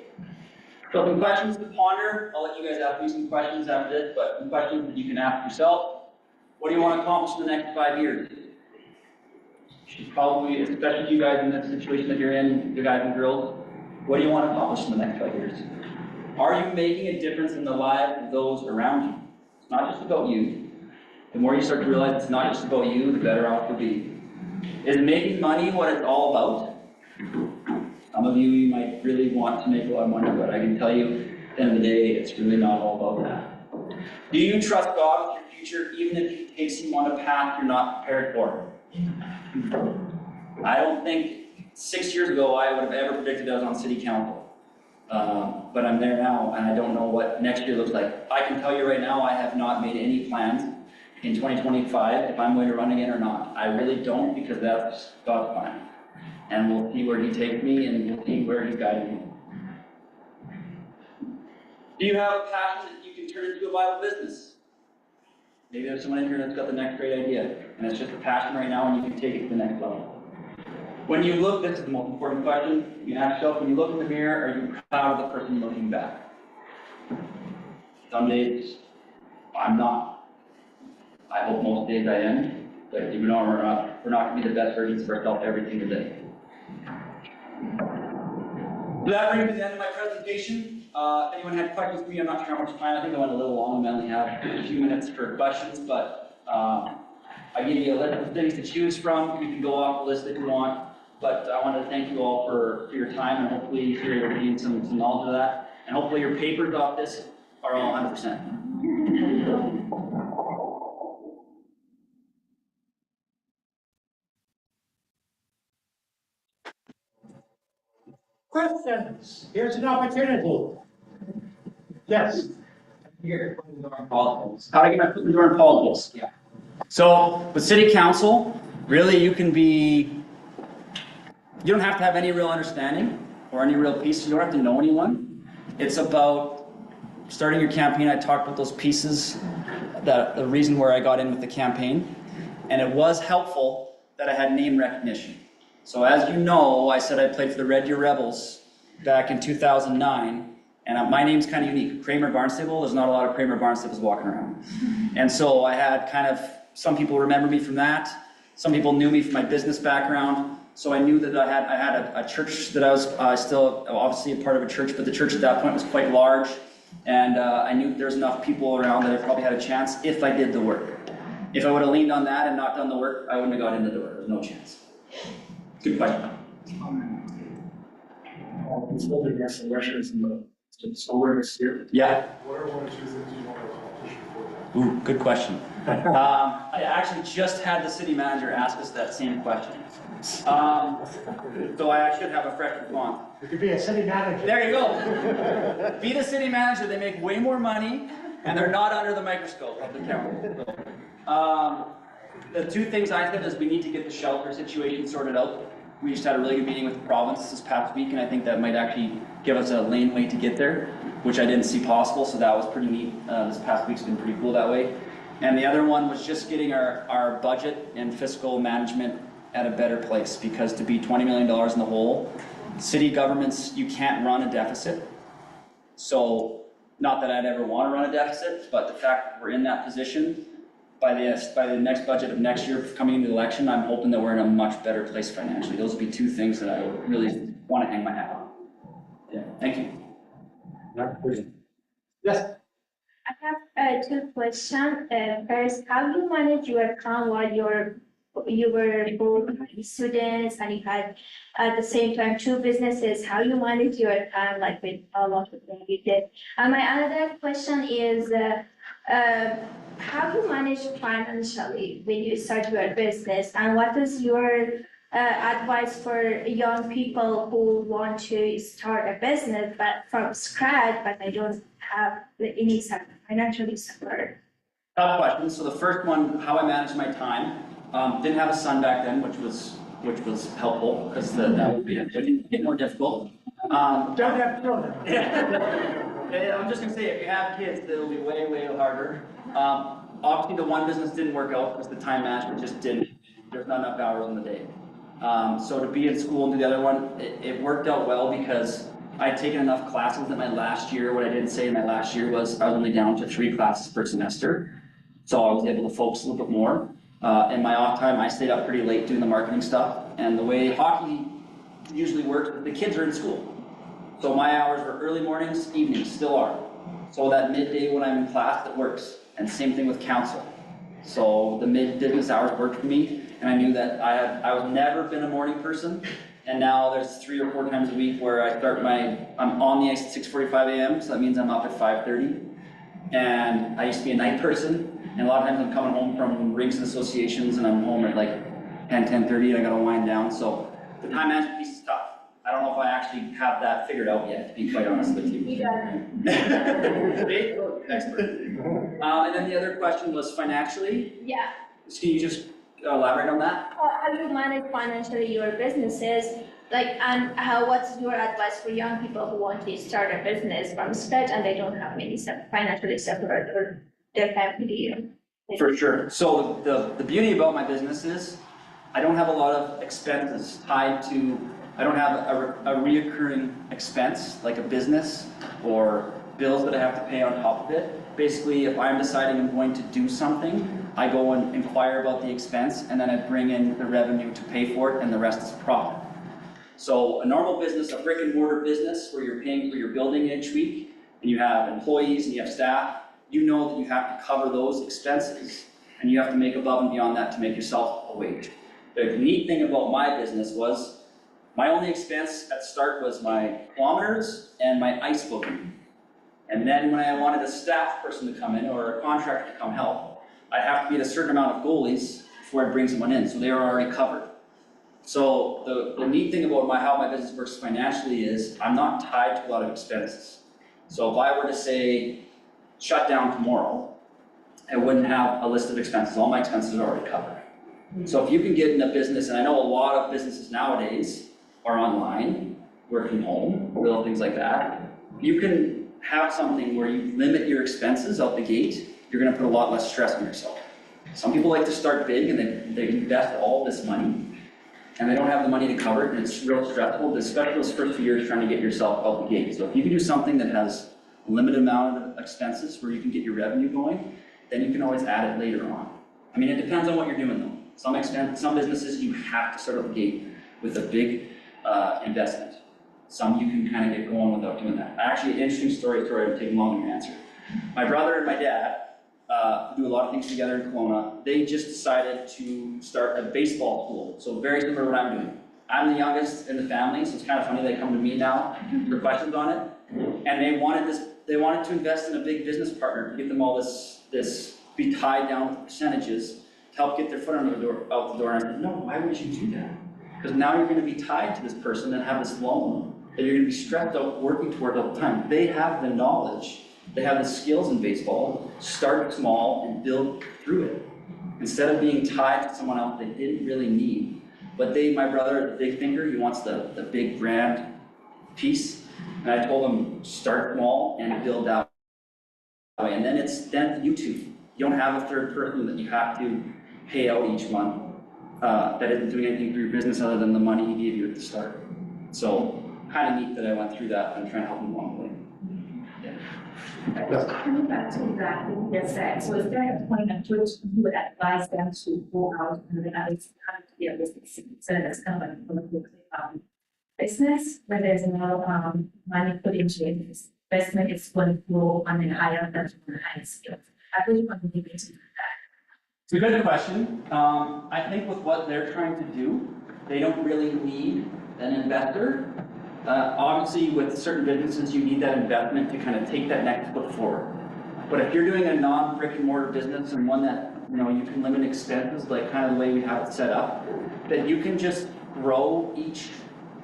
So some questions to ponder. I'll let you guys ask me some questions after this, but some questions that you can ask yourself. What do you want to accomplish in the next 5 years? You should probably, especially you guys in this situation that you're in, the guys and girls, what do you want to accomplish in the next 5 years? Are you making a difference in the lives of those around you? It's not just about you. The more you start to realize it's not just about you, the better off you'll be. Is making money what it's all about? Some of you might really want to make a lot of money, but I can tell you, at the end of the day, it's really not all about that. Do you trust God with your future, even if He takes you on a path you're not prepared for? I don't think 6 years ago I would have ever predicted I was on city council. But I'm there now, and I don't know what next year looks like. I can tell you right now, I have not made any plans in 2025 if I'm going to run again or not. I really don't, because that's God's plan. And we'll see where He takes me, and we'll see where He's guiding me. Do you have a passion that you can turn into a viable business? Maybe there's someone in here that's got the next great idea, and it's just a passion right now, and you can take it to the next level. When you look, this is the most important question, you can ask yourself, when you look in the mirror, are you proud of the person looking back? Some days, I'm not. I hope most days I am, but even though we're not, we're not gonna be the best versions of ourselves every single day. So that brings me to the end of my presentation. If anyone had questions for me, I'm not sure how much time. I think I went a little long. We only have a few minutes for questions, but I gave you a list of things to choose from. You can go off the list if you want. But I wanted to thank you all for your time, and hopefully you're able to gain some knowledge of that. And hopefully your papers off this are all 100%. Questions? Here's an opportunity. Yes. Politics. How to get my foot in the door in politics. Yeah. So with city council, really you don't have to have any real understanding or any real pieces. You don't have to know anyone. It's about starting your campaign. I talked about those pieces, the reason where I got in with the campaign. And it was helpful that I had name recognition. So as you know, I said I played for the Red Deer Rebels back in 2009. And my name's kind of unique. Kraymer Barnstable, there's not a lot of Kraymer Barnstables walking around. And so I had some people remember me from that. Some people knew me from my business background. So I knew that I had a church that I was still obviously a part of a church, but the church at that point was quite large. And I knew there was enough people around that I probably had a chance if I did the work. If I would have leaned on that and not done the work, I wouldn't have got in the door. There's no chance. Good question. Yeah. What are one or two things you want to accomplish before that? Ooh, good question. I actually just had the city manager ask us that same question. So I should have a fresh response. You could be a city manager. There you go. Be the city manager. They make way more money, and they're not under the microscope of the county. The two things I said is we need to get the shelter situation sorted out. We just had a really good meeting with the province this past week, and I think that might actually give us a laneway to get there, which I didn't see possible, so that was pretty neat. This past week's been pretty cool that way. And the other one was just getting our budget and fiscal management at a better place, because to be $20 million in the hole, city governments, you can't run a deficit. So, not that I'd ever want to run a deficit, but the fact that we're in that position, by the next budget of next year coming into the election, I'm hoping that we're in a much better place financially. Those would be two things that I would really want to hang my hat on. Yeah, thank you. Yes. I have two questions. First, how do you manage your time while you were both students and you had at the same time two businesses? How you manage your time, like with all of the things you did? And my other question is, how do you manage financially when you start your business? And what is your advice for young people who want to start a business but from scratch, but they don't have any financially support? Tough question. So the first one, how I managed my time. Didn't have a son back then, which was helpful, because that would be a bit more difficult. Don't have children. Yeah, I'm just gonna say, if you have kids, it'll be way, way harder. Obviously, the one business didn't work out because the time management just didn't. There's not enough hours in the day. So to be in school and do the other one, it worked out well because I'd taken enough classes that my last year, what I didn't say in my last year was I was only down to 3 classes per semester. So I was able to focus a little bit more. In my off time, I stayed up pretty late doing the marketing stuff. And the way hockey usually works, the kids are in school. So my hours were early mornings, evenings, still are. So that midday when I'm in class, it works. And same thing with council. So the mid-business hours worked for me. And I knew that I was never been a morning person. And now there's 3 or 4 times a week where I'm on the ice at 6:45 a.m. So that means I'm up at 5:30. And I used to be a night person. And a lot of times I'm coming home from rinks and associations and I'm home at like 10:30 and I gotta wind down. So the time management piece is tough. I don't know if I actually have that figured out yet, to be quite honest with you. You got it. Expert. And then the other question was financially. Yeah. Can you just elaborate on that? How do you manage financially your businesses? And what's your advice for young people who want to start a business from scratch and they don't have many financially support or their family? For sure. So the beauty about my business is I don't have a lot of expenses tied to, I don't have a reoccurring expense like a business or bills that I have to pay on top of it. Basically, if I'm deciding I'm going to do something, I go and inquire about the expense, and then I bring in the revenue to pay for it, and the rest is profit. So a normal business, a brick and mortar business, where you're paying for your building each week, and you have employees and you have staff, you know that you have to cover those expenses, and you have to make above and beyond that to make yourself a wage. The neat thing about my business was, my only expense at the start was my kilometers and my ice booking. And then when I wanted a staff person to come in or a contractor to come help, I'd have to be at a certain amount of goalies before I'd bring someone in, so they were already covered. So the neat thing about how my business works financially is I'm not tied to a lot of expenses. So if I were to say, shut down tomorrow, I wouldn't have a list of expenses. All my expenses are already covered. So if you can get in a business, and I know a lot of businesses nowadays are online, work from home, little things like that, you can have something where you limit your expenses out the gate, you're gonna put a lot less stress on yourself. Some people like to start big and they invest all this money, and they don't have the money to cover it, and it's real stressful, especially those first few years trying to get yourself out the gate. So if you can do something that has a limited amount of expenses where you can get your revenue going, then you can always add it later on. I mean, it depends on what you're doing though. Some businesses you have to start out the gate with a big investment. Some you can kind of get going without doing that. Actually, an interesting story, sorry, I'm taking longer to answer. My brother and my dad do a lot of things together in Kelowna. They just decided to start a baseball pool. So very similar to what I'm doing. I'm the youngest in the family, so it's kind of funny they come to me now for questions on it. And they wanted to invest in a big business partner to give them all this be tied down with percentages to help get their foot out the door. And I said, no, why would you do that? Because now you're going to be tied to this person and have this loan that you're going to be stressed out working toward all the time. They have the knowledge, they have the skills in baseball. Start small and build through it. Instead of being tied to someone else they didn't really need. But my brother, the big thinker, he wants the big grand piece. And I told him, start small and build that way. And then then you two. You don't have a third person that you have to pay out each month that isn't doing anything for your business other than the money he gave you at the start. So kind of neat that I went through that and trying to help him along the way. Coming back to that, you just said, so is there a point at which you would advise them to go out and at least kind of be a business? So that's kind of like business where there's no money put into it. Investment is going to grow on a higher level, on a higher scale. I really want to be able to do that. It's a good question. I think with what they're trying to do, they don't really need an investor. Obviously, with certain businesses, you need that investment to kind of take that next foot forward. But if you're doing a non-brick and mortar business and one that you can limit expenses, like kind of the way we have it set up, that you can just grow each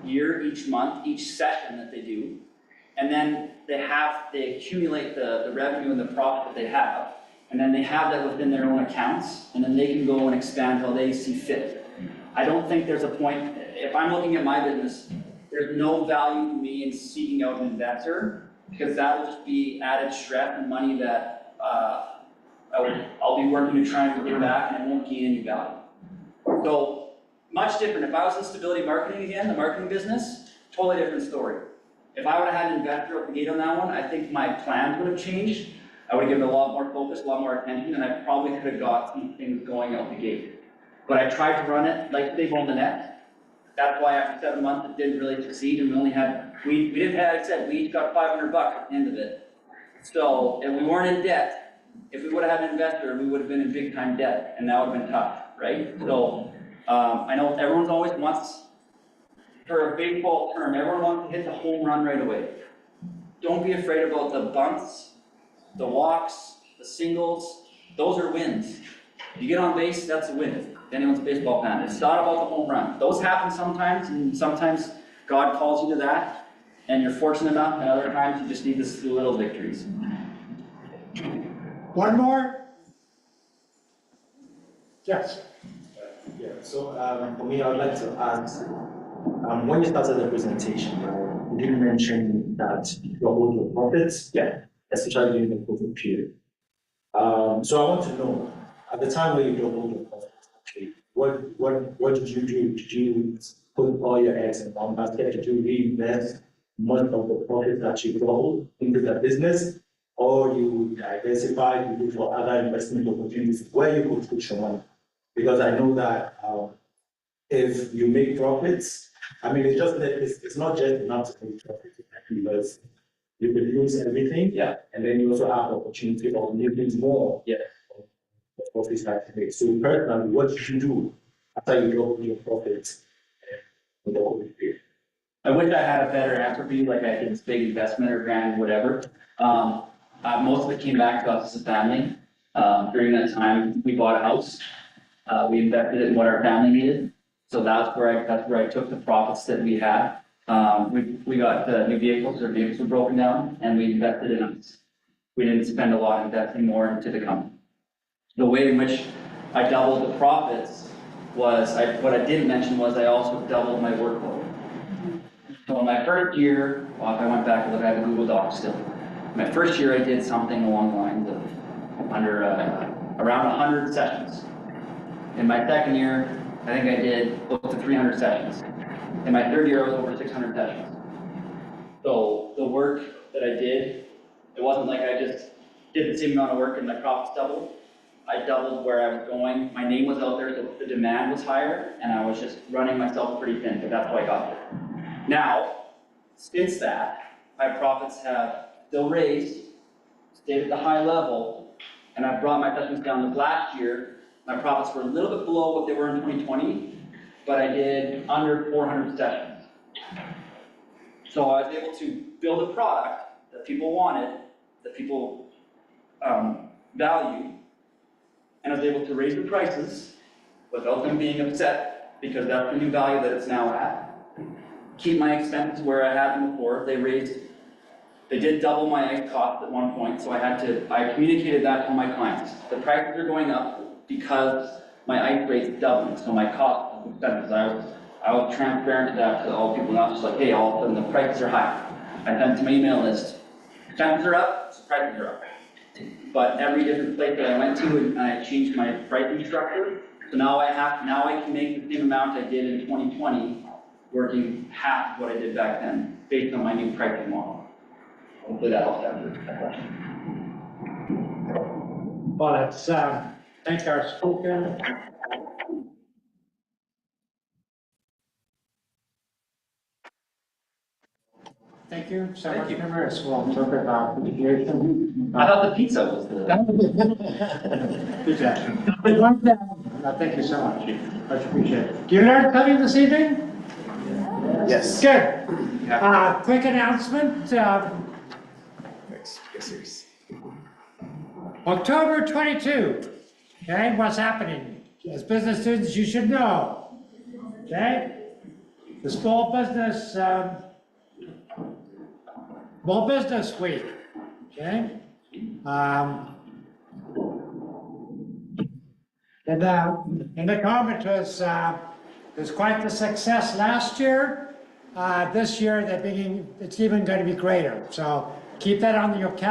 year, each month, each session that they do, and then they accumulate the revenue and the profit that they have, and then they have that within their own accounts, and then they can go and expand how they see fit. I don't think there's a point, if I'm looking at my business, there's no value to me in seeking out an investor, because that will just be added stress and money that I'll be working to try and get back, and it won't gain any value. So, much different. If I was in stability marketing again, the marketing business, totally different story. If I would have had an investor at the gate on that one, I think my plans would have changed. I would have given it a lot more focus, a lot more attention, and I probably could have got some things going out the gate. But I tried to run it like they own the net. That's why after 7 months it didn't really succeed, and we only had, we didn't have, like I said, we each got $500 at the end of it. So, and we weren't in debt. If we would have had an investor, we would have been in big time debt, and that would have been tough, right? So, I know everyone always wants, for a baseball term, everyone wants to hit the home run right away. Don't be afraid about the bunts, the walks, the singles, those are wins. If you get on base, that's a win. If anyone's a baseball fan, it's not about the home run. Those happen sometimes, and sometimes God calls you to that, and you're fortunate enough, and other times you just need the little victories. One more? Yes. Yeah, so for me, I would like to ask, when you started the presentation, right, you did mention that you doubled your profits, especially during the COVID period. So I want to know, at the time when you doubled your profits, actually, what did you do? Did you put all your eggs in one basket? Did you reinvest much of the profit that you grow into the business, or you diversify, you look for other investment opportunities where you could put your money. Because I know that if you make profits, I mean, it's not just enough to make profits, because you can lose everything. Yeah. And then you also have the opportunity of making more. Yeah. The profits that you make. So personally, what did you do after you doubled your profits? In the COVID period? I wish I had a better answer for you, like I did this big investment or grant, whatever. Most of it came back to us as a family. During that time, we bought a house. We invested in what our family needed. So that's where I took the profits that we had. We got new vehicles, our vehicles were broken down, and we invested in them. We didn't spend a lot investing more into the company. The way in which I doubled the profits was, what I didn't mention was I also doubled my workload. So in my first year, well, if I went back and look, I have a Google Doc still. My first year, I did something along the lines of around 100 sessions. In my second year, I think I did close to 300 sessions. In my third year, I was over 600 sessions. So the work that I did, it wasn't like I just did the same amount of work and my profits doubled. I doubled where I was going. My name was out there, so the demand was higher, and I was just running myself pretty thin, but that's how I got there. Now, since that, my profits have still raised, stayed at the high level, and I've brought my sessions down. This last year, my profits were a little bit below what they were in 2020, but I did under 400 sessions. So I was able to build a product that people wanted, that people value, and I was able to raise the prices without them being upset, because that's the new value that it's now at. Keep my expenses where I had them before. They did double my egg cost at one point, so I communicated that to my clients. The prices are going up because my ice rate is doubling, so my cost of expenses. I was transparent to that to all people, not just like, hey, all of a sudden the prices are high. I sent to my email list, expenses are up, so prices are up. But every different place that I went to, and I changed my pricing structure, so now I can make the same amount I did in 2020, working half what I did back then, based on my new pricing model. Hopefully that helps answer that question. Well, let's thank our speaker. Thank you so much, Kraymer, as well, talk about mediation. I thought the pizza was the. Good job. Thank you so much. Much appreciated. Do you learn something this evening? Yes. Good. Quick announcement. Yes. October 22. Okay, what's happening? As business students, you should know. Okay, the small business week. Okay. In the comment was quite the success last year. This year, it's even going to be greater. So keep that on your calendar.